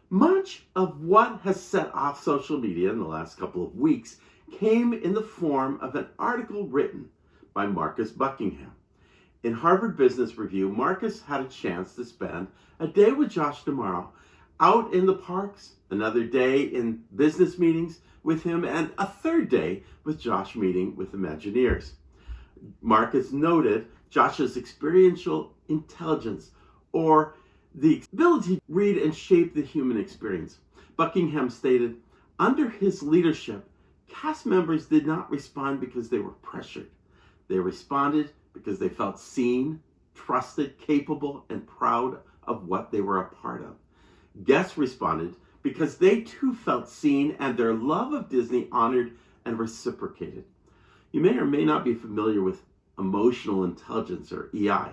Much of what has set off social media in the last couple of weeks came in the form of an article written by Marcus Buckingham. In Harvard Business Review, Marcus had a chance to spend a day with Josh D'Amaro out in the parks, another day in business meetings with him, and a third day with Josh meeting with Imagineers. Marcus noted Josh's experiential intelligence, or the ability to read and shape the human experience. Buckingham stated, under his leadership, cast members did not respond because they were pressured. They responded because they felt seen, trusted, capable, and proud of what they were a part of. Guests responded because they too felt seen and their love of Disney honored and reciprocated. You may or may not be familiar with emotional intelligence, or EI.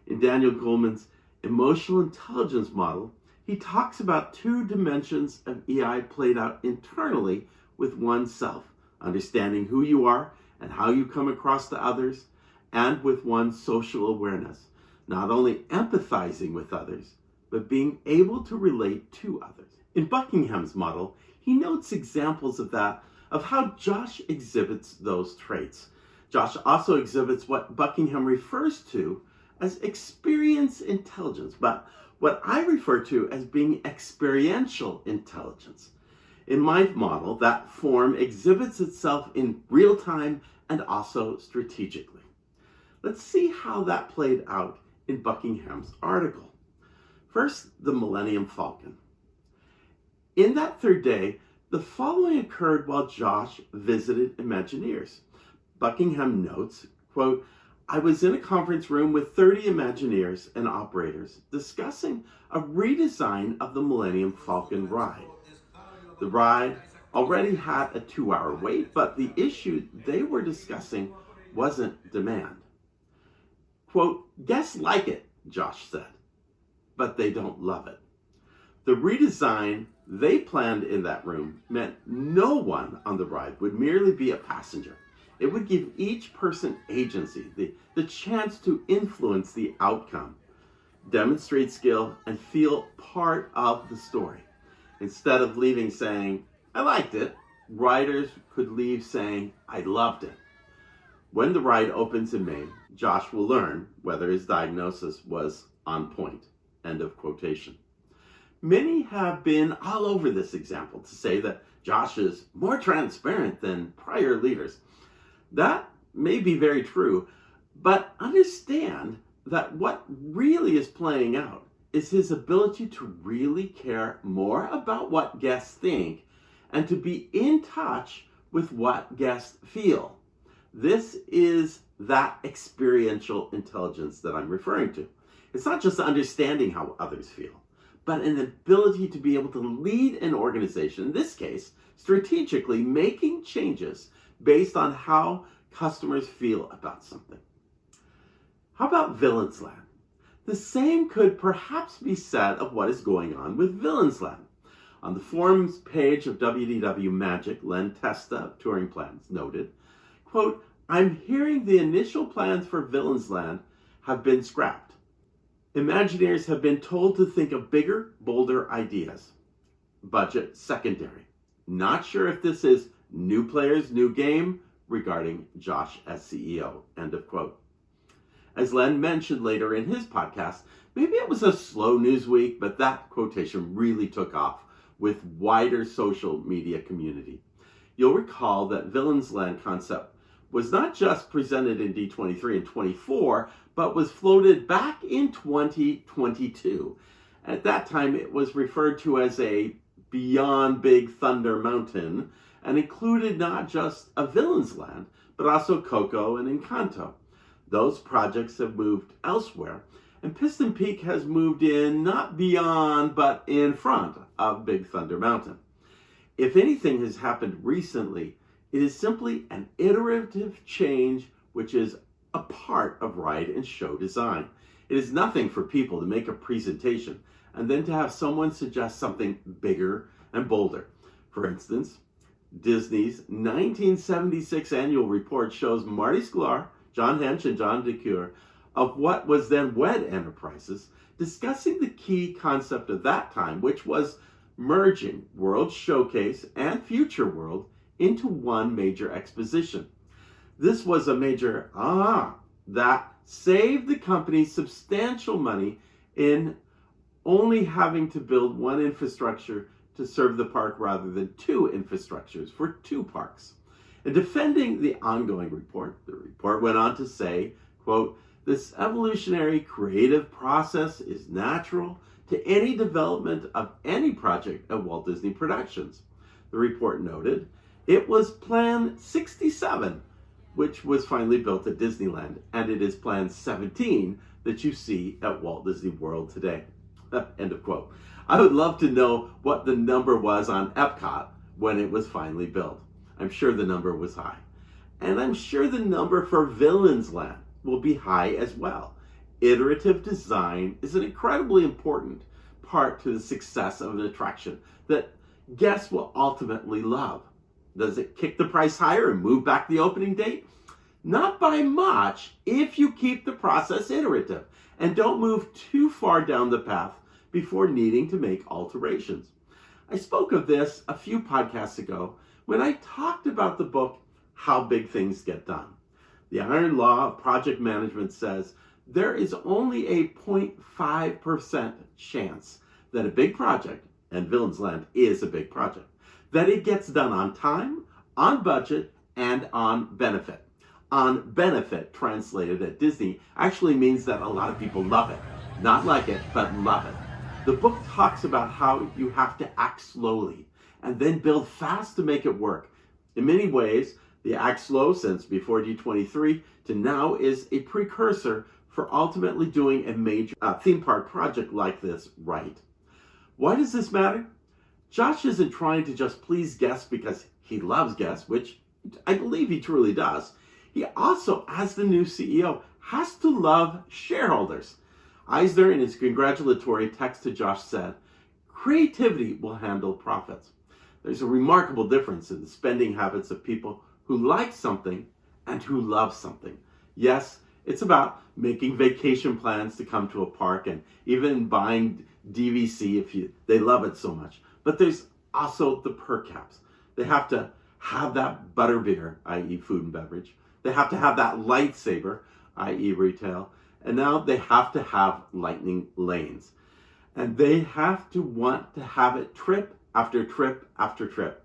In Daniel Goleman's emotional intelligence model, he talks about two dimensions of EI played out internally with oneself, understanding who you are and how you come across to others, and with one's social awareness, not only empathizing with others, but being able to relate to others. In Buckingham's model, he notes examples of that, of how Josh exhibits those traits. Josh also exhibits what Buckingham refers to as experience intelligence, but what I refer to as being experiential intelligence. In my model, that form exhibits itself in real time and also strategically. Let's see how that played out in Buckingham's article. First, the Millennium Falcon. In that third day, the following occurred while Josh visited Imagineers. Buckingham notes, quote, I was in a conference room with 30 Imagineers and operators discussing a redesign of the Millennium Falcon ride. The ride already had a 2-hour wait, but the issue they were discussing wasn't demand. Quote, guests like it, Josh said, but they don't love it. The redesign they planned in that room meant no one on the ride would merely be a passenger. It would give each person agency, the chance to influence the outcome, demonstrate skill, and feel part of the story. Instead of leaving saying, I liked it, riders could leave saying, I loved it. When the ride opens in May, Josh will learn whether his diagnosis was on point. End of quotation. Many have been all over this example to say that Josh is more transparent than prior leaders. That may be very true, but understand that what really is playing out is his ability to really care more about what guests think and to be in touch with what guests feel. This is that experiential intelligence that I'm referring to. It's not just understanding how others feel, but an ability to be able to lead an organization, in this case, strategically making changes based on how customers feel about something. How about Villains Land? The same could perhaps be said of what is going on with Villains Land. On the forums page of WDW Magic, Len Testa of Touring Plans noted, quote, I'm hearing the initial plans for Villains Land have been scrapped. Imagineers have been told to think of bigger, bolder ideas. Budget secondary. Not sure if this is new players, new game regarding Josh as CEO. End of quote. As Len mentioned later in his podcast, maybe it was a slow news week, but that quotation really took off with wider social media community. You'll recall that Villains Land concept was not just presented in D23 and 24, but was floated back in 2022. At that time, it was referred to as a Beyond Big Thunder Mountain and included not just a Villains Land, but also Coco and Encanto. Those projects have moved elsewhere, and Piston Peak has moved in not beyond, but in front of Big Thunder Mountain. If anything has happened recently, it is simply an iterative change which is a part of ride and show design. It is nothing for people to make a presentation and then to have someone suggest something bigger and bolder. For instance, Disney's 1976 annual report shows Marty Sklar, John Hench, and John DeCure of what was then WED Enterprises discussing the key concept of that time, which was merging World Showcase and Future World into one major exposition. This was a major that saved the company substantial money in only having to build one infrastructure to serve the park rather than two infrastructures for two parks. In defending the ongoing report, the report went on to say, quote, "This evolutionary creative process is natural to any development of any project at Walt Disney Productions." The report noted it was Plan 67, which was finally built at Disneyland, and it is Plan 17 that you see at Walt Disney World today. End of quote. I would love to know what the number was on Epcot when it was finally built. I'm sure the number was high. And I'm sure the number for Villains Land will be high as well. Iterative design is an incredibly important part to the success of an attraction that guests will ultimately love. Does it kick the price higher and move back the opening date? Not by much if you keep the process iterative and don't move too far down the path before needing to make alterations. I spoke of this a few podcasts ago when I talked about the book, How Big Things Get Done. The iron law of project management says there is only a 0.5% chance that a big project, and Villains Land is a big project, that it gets done on time, on budget, and on benefit. On benefit, translated at Disney, actually means that a lot of people love it. Not like it, but love it. The book talks about how you have to act slowly and then build fast to make it work. In many ways, the act slow since before D23 to now is a precursor for ultimately doing a major theme park project like this right. Why does this matter? Josh isn't trying to just please guests because he loves guests, which I believe he truly does. He also, as the new CEO, has to love shareholders. Eisner, in his congratulatory text to Josh, said, "Creativity will handle profits." There's a remarkable difference in the spending habits of people who like something and who love something. Yes, it's about making vacation plans to come to a park and even buying DVC if they love it so much. But there's also the per caps. They have to have that butterbeer, i.e. food and beverage. They have to have that lightsaber, i.e. retail. And now they have to have lightning lanes. And they have to want to have it trip after trip after trip.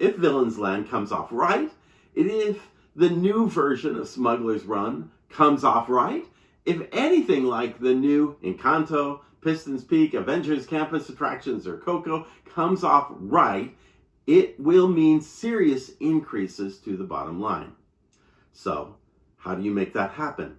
If Villains Land comes off right, if the new version of Smuggler's Run comes off right, if anything like the new Encanto, Pistons Peak, Avengers Campus Attractions, or Coco comes off right, it will mean serious increases to the bottom line. So, how do you make that happen?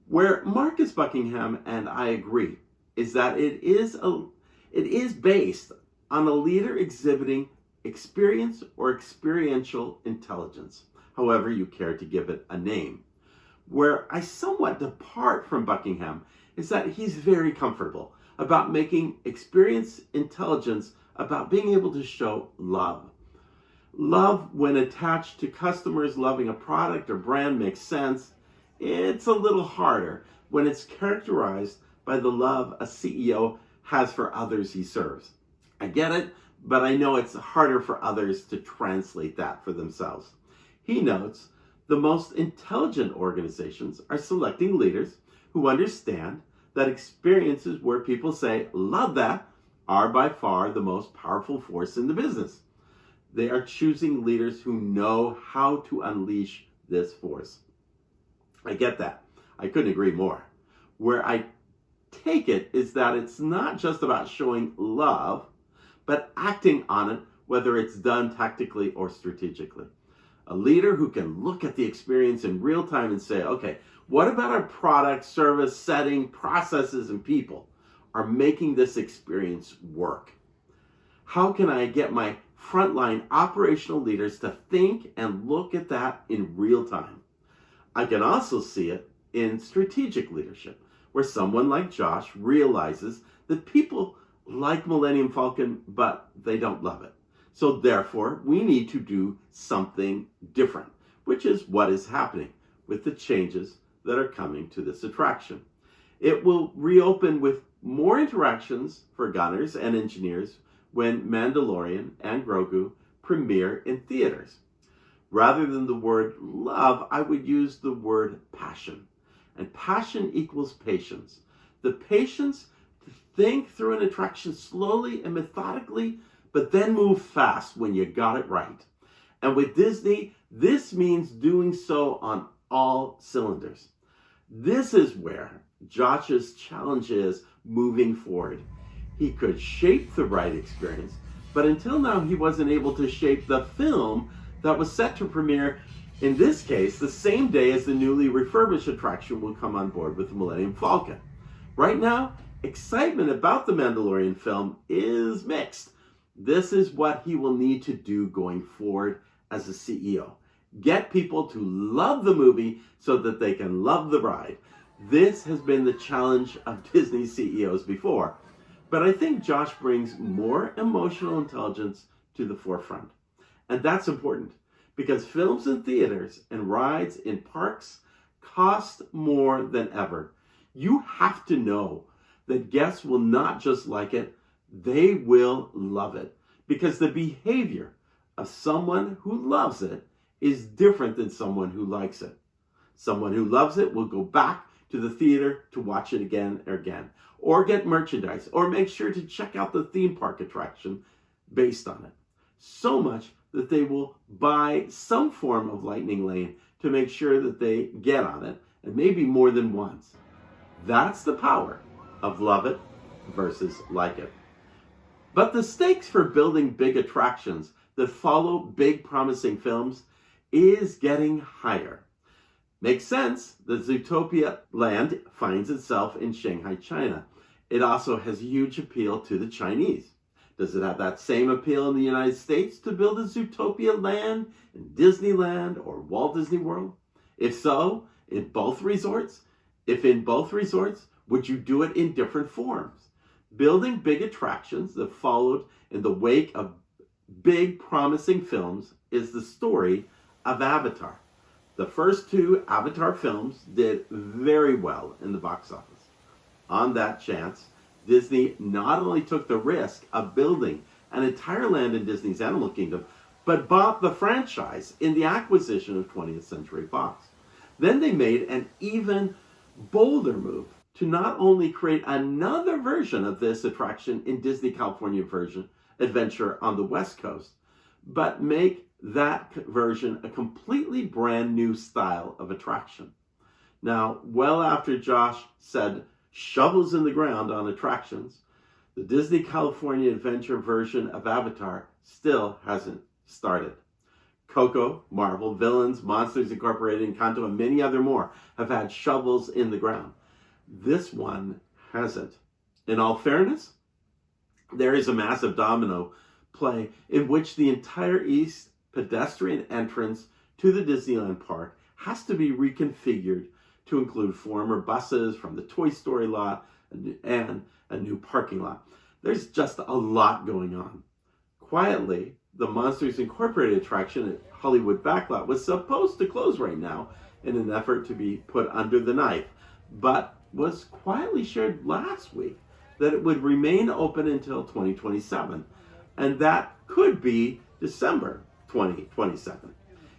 Where Marcus Buckingham and I agree is that it is based on a leader exhibiting experience or experiential intelligence, however you care to give it a name. Where I somewhat depart from Buckingham is that he's very comfortable about making experience intelligence about being able to show love. Love, when attached to customers loving a product or brand, makes sense. It's a little harder when it's characterized by the love a CEO has for others he serves. I get it, but I know it's harder for others to translate that for themselves. He notes the most intelligent organizations are selecting leaders who understand that experiences where people say, "Love that," are by far the most powerful force in the business. They are choosing leaders who know how to unleash this force. I get that. I couldn't agree more. Where I take it is that it's not just about showing love, but acting on it, whether it's done tactically or strategically. A leader who can look at the experience in real time and say, okay, what about our product, service, setting, processes, and people are making this experience work? How can I get my frontline operational leaders to think and look at that in real time? I can also see it in strategic leadership, where someone like Josh realizes that people like Millennium Falcon, but they don't love it. So therefore, we need to do something different, which is what is happening with the changes that are coming to this attraction. It will reopen with more interactions for gunners and engineers when Mandalorian and Grogu premiere in theaters. Rather than the word love, I would use the word passion. And passion equals patience. The patience to think through an attraction slowly and methodically, but then move fast when you got it right. And with Disney, this means doing so on all cylinders. This is where Josh's challenge is moving forward. He could shape the ride experience, but until now he wasn't able to shape the film that was set to premiere, in this case, the same day as the newly refurbished attraction will come on board with the Millennium Falcon. Right now, excitement about the Mandalorian film is mixed. This is what he will need to do going forward as a CEO. Get people to love the movie so that they can love the ride. This has been the challenge of Disney CEOs before, but I think Josh brings more emotional intelligence to the forefront. And that's important because films in theaters and rides in parks cost more than ever. You have to know that guests will not just like it, they will love it, because the behavior of someone who loves it is different than someone who likes it. Someone who loves it will go back to the theater to watch it again and again, or get merchandise, or make sure to check out the theme park attraction based on it. So much that they will buy some form of Lightning Lane to make sure that they get on it, and maybe more than once. That's the power of love it versus like it. But the stakes for building big attractions that follow big promising films is getting higher. Makes sense that Zootopia Land finds itself in Shanghai, China. It also has a huge appeal to the Chinese. Does it have that same appeal in the United States to build a Zootopia Land in Disneyland or Walt Disney World? If so, in both resorts? If in both resorts, would you do it in different forms? Building big attractions that followed in the wake of big promising films is the story of Avatar. The first two Avatar films did very well in the box office. On that chance, Disney not only took the risk of building an entire land in Disney's Animal Kingdom, but bought the franchise in the acquisition of 20th Century Fox. Then they made an even bolder move to not only create another version of this attraction in Disney California Adventure on the West Coast, but make that version a completely brand new style of attraction. Now, well after Josh said shovels in the ground on attractions, the Disney California Adventure version of Avatar still hasn't started. Coco, Marvel, Villains, Monsters Incorporated, Encanto, and many other more have had shovels in the ground. This one hasn't. In all fairness, there is a massive domino play in which the entire east pedestrian entrance to the Disneyland park has to be reconfigured to include former buses from the Toy Story lot and a new parking lot. There's just a lot going on. Quietly, the Monsters Incorporated attraction at Hollywood Backlot was supposed to close right now in an effort to be put under the knife, but was quietly shared last week that it would remain open until 2027, and that could be December 2027.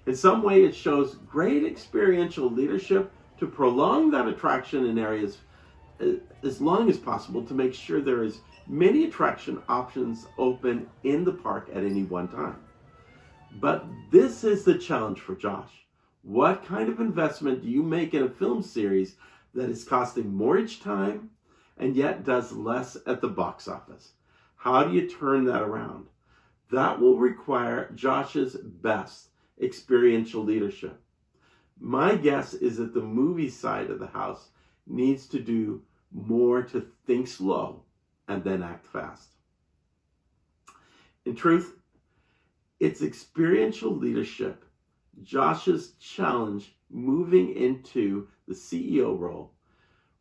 In some way, it shows great experiential leadership to prolong that attraction in areas as long as possible to make sure there is many attraction options open in the park at any one time. But this is the challenge for Josh. What kind of investment do you make in a film series that is costing more each time and yet does less at the box office? How do you turn that around? That will require Josh's best experiential leadership. My guess is that the movie side of the house needs to do more to think slow and then act fast. In truth, it's experiential leadership. Josh's challenge moving into the CEO role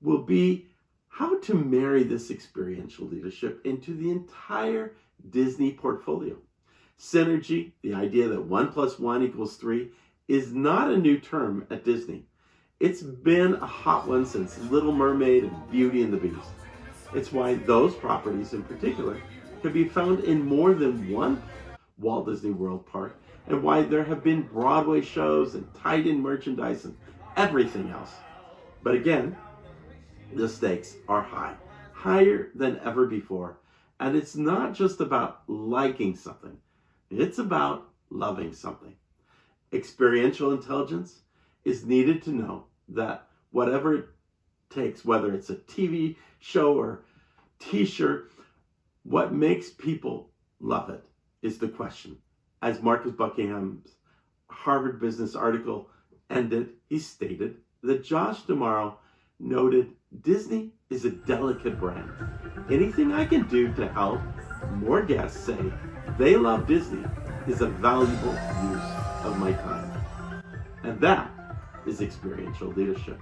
will be how to marry this experiential leadership into the entire Disney portfolio. Synergy, the idea that 1 + 1 = 3, is not a new term at Disney. It's been a hot one since Little Mermaid and Beauty and the Beast. It's why those properties in particular can be found in more than one Walt Disney World park, and why there have been Broadway shows and tied-in merchandise and everything else. But again, the stakes are high, higher than ever before. And it's not just about liking something, it's about loving something. Experiential intelligence is needed to know that whatever it takes, whether it's a TV show or t-shirt, what makes people love it is the question. As Marcus Buckingham's Harvard Business article ended, he stated that Josh D'Amaro noted, "Disney is a delicate brand. Anything I can do to help more guests say they love Disney is a valuable use of my time." And that is experiential leadership.